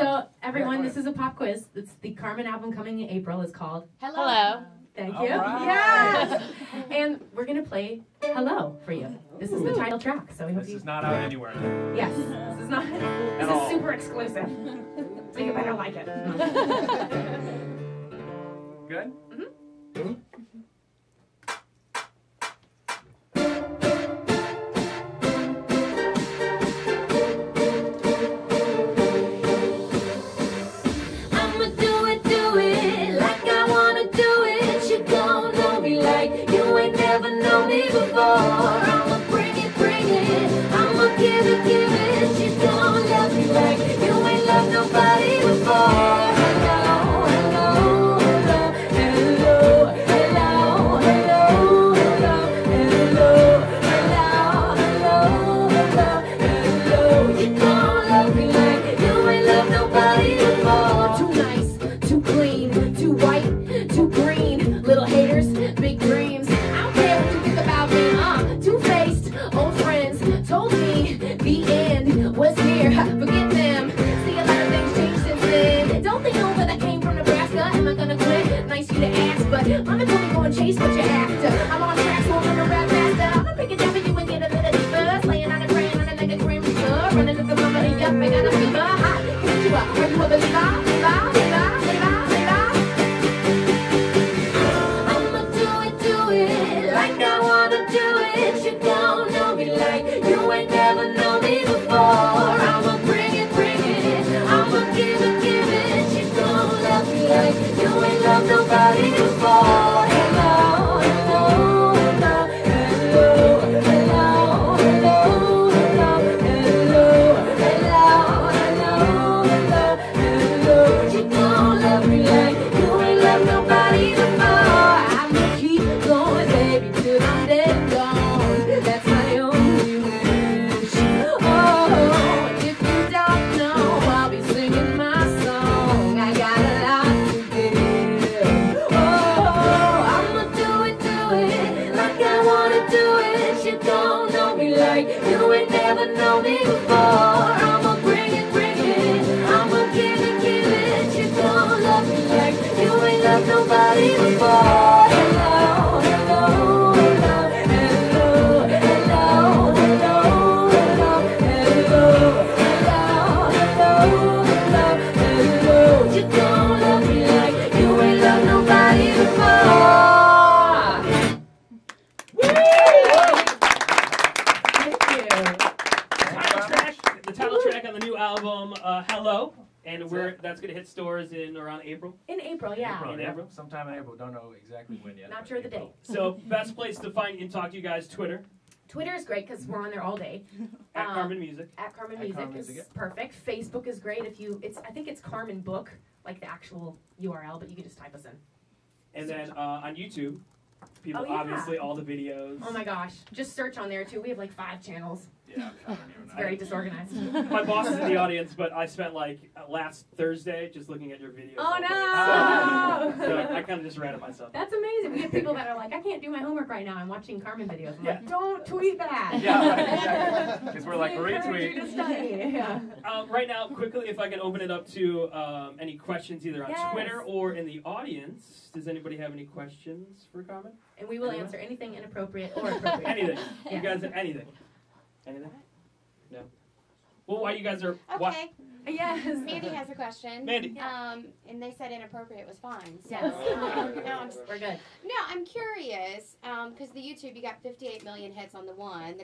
So, everyone, this is a pop quiz. It's the Karmin album coming in April. Is called Hello. Thank you. Right. Yes. And we're gonna play Hello for you. This is the title track. So we hope This you. is not out anywhere. Yes. This is not. This all. is super exclusive. So you better like it. Good? Mm-hmm. Hello, and that's gonna hit stores in around April. In April, yeah. In April. Sometime in April. Don't know exactly when yet. Not sure of the date. So best place to find and talk to you guys, Twitter. Twitter is great because we're on there all day. At Karmin Music. At Karmin Music is perfect. Facebook is great if you. I think it's Karmin Book, like the actual URL, but you can just type us in. And then on YouTube, people obviously all the videos. Oh my gosh, just search on there too. We have like 5 channels. Yeah, it's very disorganized. My boss is in the audience, but I spent like last Thursday just looking at your videos. Oh no! So I kind of just ran it myself. That's amazing. We have people that are like, I can't do my homework right now. I'm watching Karmin videos. I'm like, don't tweet that. Yeah, right, exactly. Because we're like, retweet. Yeah. Right now, quickly, if I can open it up to any questions either on Twitter or in the audience. Does anybody have any questions for Karmin? And we will answer anything inappropriate or appropriate. Anything. Yeah. You guys, anything. Anything? No. Well, why you guys are... Okay. Yes. Mandy has a question. Mandy. And they said inappropriate was fine. So, yes. We're good. No, I'm curious, because the YouTube, you got 58 million hits on the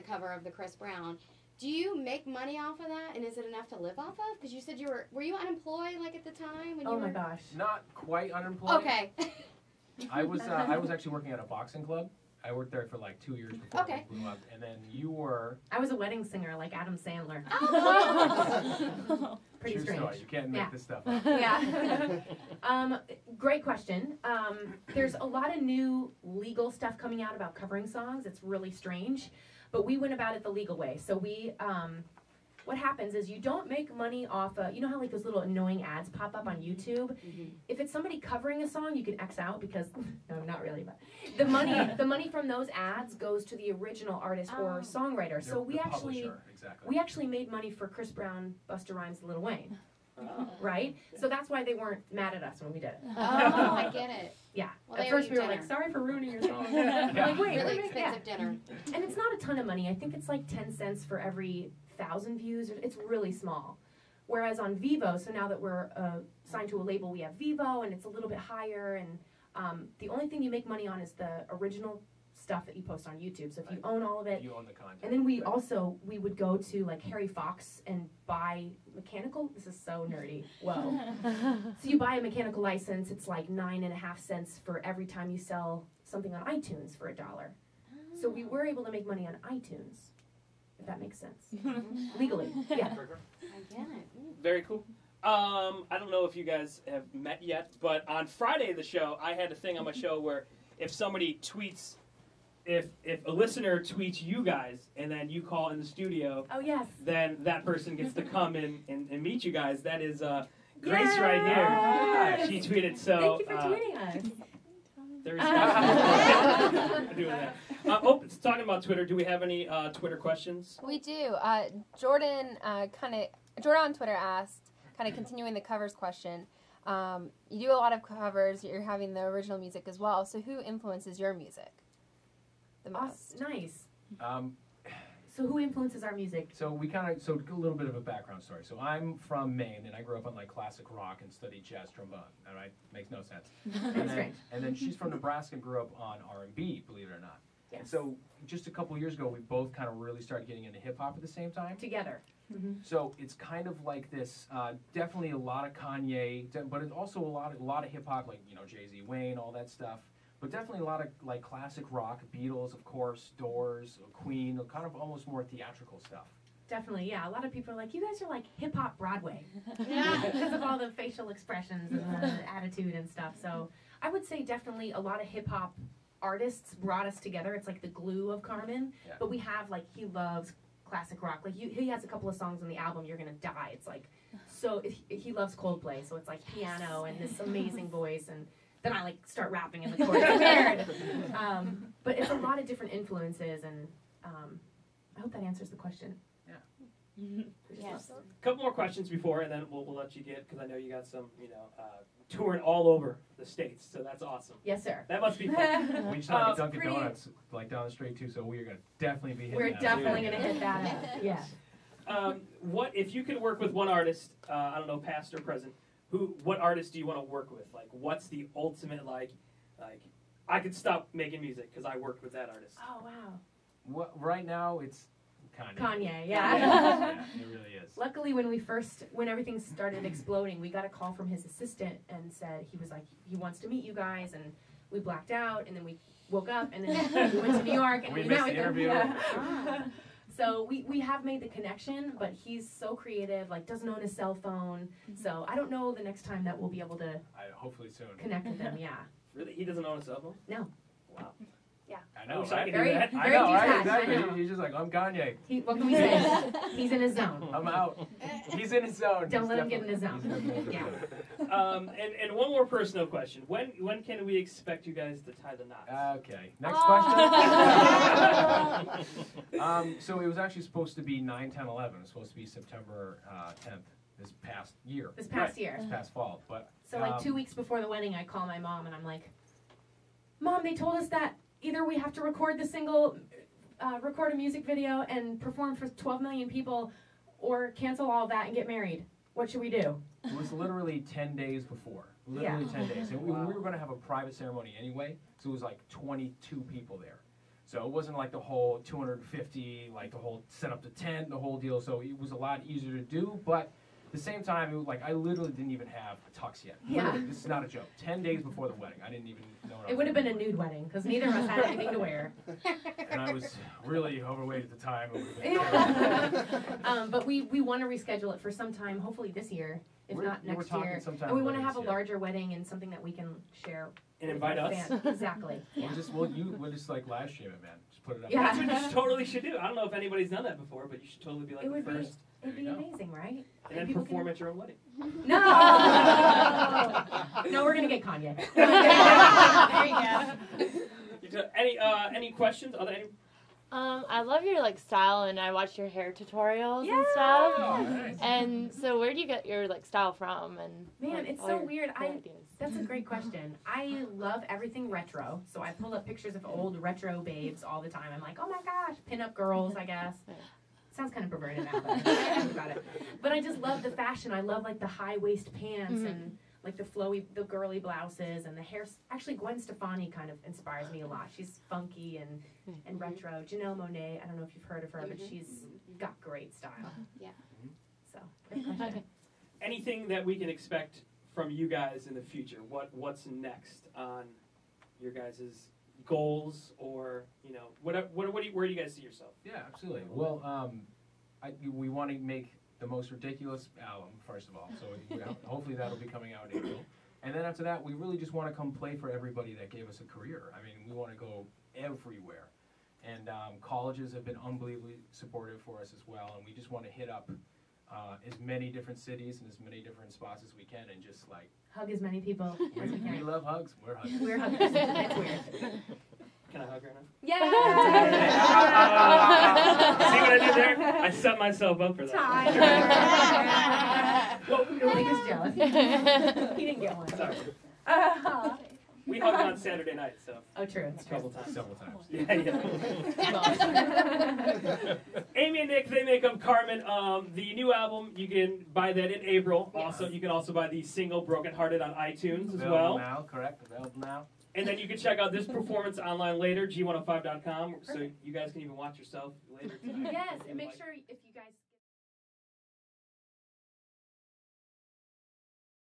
cover of the Chris Brown. Do you make money off of that, and is it enough to live off of? Because you said were you unemployed like at the time? When you my gosh. Not quite unemployed. Okay. I was actually working at a boxing club. I worked there for like 2 years before I blew up, and then you were... I was a wedding singer like Adam Sandler. Oh. Pretty True strange. story. You can't make this stuff up. Yeah. Great question. There's a lot of new legal stuff coming out about covering songs. It's really strange, but we went about it the legal way. So we... what happens is you don't make money off you know how like those little annoying ads pop up on YouTube? Mm-hmm. If it's somebody covering a song, you can X out because, no, not really, but the money from those ads goes to the original artist or songwriter. So we actually made money for Chris Brown, Busta Rhymes, Lil Wayne. Oh. right? So that's why they weren't mad at us when we did it. Oh, I get it. Yeah. Well, At they first owe we you were like, dinner. sorry for ruining your song. Yeah. Like, wait, Really wait, expensive dinner. And it's not a ton of money. I think it's like 10 cents for every 1,000 views. It's really small. Whereas on Vivo, so now that we're signed to a label, we have Vivo, and it's a little bit higher. And the only thing you make money on is the original stuff that you post on YouTube. So if you own all of it, You own the content. and then we would go to like Harry Fox and buy mechanical. This is so nerdy. Whoa. So you buy a mechanical license. It's like 9.5 cents for every time you sell something on iTunes for $1. So we were able to make money on iTunes, if that makes sense. Legally, yeah. I get it. Very cool. I don't know if you guys have met yet, but on Friday of the show, I had a thing on my show where if somebody tweets, if a listener tweets you guys, and then you call in the studio, Oh yes. then that person gets to come in and meet you guys. That is Grace Yes! right here. She tweeted, so Thank you for tweeting us. there's that. Doing that. It's talking about Twitter. Do we have any Twitter questions? We do. Jordan Jordan on Twitter asked, kind of continuing the covers question. You do a lot of covers. You're having the original music as well. So who influences your music the most? Nice. Um, So who influences our music? So a little bit of a background story. So I'm from Maine, and I grew up on like classic rock and studied jazz trombone. All right, makes no sense. That's great. And then she's from Nebraska and grew up on R&B, believe it or not. Yes. And so just a couple years ago, we both kind of really started getting into hip hop at the same time. Together. So it's kind of like this. Definitely a lot of Kanye, but it's also a lot of hip hop, like Jay-Z, Wayne, all that stuff. But definitely a lot of like classic rock, Beatles, of course, Doors, Queen, kind of almost more theatrical stuff. Definitely, yeah. A lot of people are like, you guys are like hip hop Broadway. Because of all the facial expressions and the attitude and stuff. So I would say definitely a lot of hip hop artists brought us together. It's like the glue of Karmin. Yeah. But we have like, he loves classic rock. Like he has a couple of songs on the album, You're Gonna Die. It's like, so he loves Coldplay. So it's like piano and this amazing voice, and then I like start rapping in the chorus. It's weird. But it's a lot of different influences, and I hope that answers the question. Yes. A couple more questions before, and then we'll let you get, because I know you got some, touring all over the states, so that's awesome. Yes, sir. That must be fun. We just have a Dunkin' pretty- Donuts like down the street too, so we are gonna definitely be hitting We're that. definitely gonna hit that up. Yeah. What if you could work with one artist? I don't know, past or present. What artist do you want to work with? Like, what's the ultimate like? I could stop making music because I worked with that artist. Oh wow. What, right now, it's Kanye. Kanye, Yeah, yeah. it really is. Luckily, when everything started exploding, we got a call from his assistant and said he was like, he wants to meet you guys, and we blacked out, and then we woke up, and then we went to New York, and We we missed met the with him. interview. Yeah. So we have made the connection, but he's so creative, like doesn't own a cell phone. So I don't know the next time that we'll be able to Hopefully soon. connect with him. Yeah. Really, he doesn't own a cell phone? No. Wow. I know, wish I right? could Very- do that. I very know, right? detached, I Exactly. know. He's just like, I'm Kanye. What can we say? He's in his zone. I'm out. He's in his zone. Don't He's let him get in his definitely- zone. he's definitely Yeah. in his zone. And one more personal question. When can we expect you guys to tie the knots? Okay. Next Oh. question. So it was actually supposed to be 9, 10, 11. It was supposed to be September 10th this past year. This past year. This past fall. But So like 2 weeks before the wedding, I call my mom and I'm like, Mom, they told us that either we have to record the single, record a music video and perform for 12 million people, or cancel all of that and get married. What should we do? it was literally 10 days before. Literally 10 days. And we were going to have a private ceremony anyway, so it was like 22 people there. So it wasn't like the whole 250, like the whole set up the tent, the whole deal. So it was a lot easier to do, but at the same time, it was like I literally didn't even have a tux yet. Yeah. Literally, this is not a joke. 10 days before the wedding, I didn't even know what I It was would have been a doing. nude wedding because neither of us had anything to wear. And I was really overweight at the time. It would have been terrible. But we want to reschedule it for some time, hopefully this year, if We're- not we're next talking year. sometime And we want to later have a this year. larger wedding and something that we can share. And with invite our us? fans. Exactly. We'll just like live stream it, man. Just put it up. Yeah. That's what you totally should do. I don't know if anybody's done that before, but you should totally be like It the would be, first. it'd be There you go. amazing, right? And then people perform can- at your own wedding. No! No, we're going to get Kanye. There you go. Any questions? Are there any? I love your like style, and I watch your hair tutorials and stuff. Oh, nice. And so, where do you get your like style from? And Man, like, it's all so your weird. cool ideas? That's a great question. I love everything retro, so I pull up pictures of old retro babes all the time. I'm like, oh my gosh, pinup girls, I guess. Sounds kind of perverted now, but I think about it. But I just love the fashion. I love like the high waist pants and like the flowy, the girly blouses and the hair. Actually, Gwen Stefani kind of inspires me a lot. She's funky and retro. Janelle Monáe, I don't know if you've heard of her, but she's got great style. Yeah. So, great question. Okay. Anything that we can expect from you guys in the future? What's next on your guys' goals, or where do you guys see yourself? Yeah, absolutely. Well, we want to make the most ridiculous album, first of all. So hopefully that'll be coming out in April. And then after that, we really just want to come play for everybody that gave us a career. I mean, we want to go everywhere. And colleges have been unbelievably supportive for us as well. And we just want to hit up as many different cities and as many different spots as we can, and just like Hug as many people as we we can. love hugs. We're huggers. We're huggers. It's weird. Can I hug right now? Yeah. See what I did there? I set myself up for that. Well, Malik is jealous. He didn't get one. Sorry. Uh, We hugged on Saturday night, so oh, true. It's a true. couple times. Several times. Yeah. Amy and Nick, they make up Karmin. The new album, you can buy that in April. Yes. Also, you can also buy the single Broken Hearted on iTunes as Available well. now, correct? Available now. And then you can check out this performance online later, g105.com, so you guys can even watch yourself later tonight. Yes, and make sure if you guys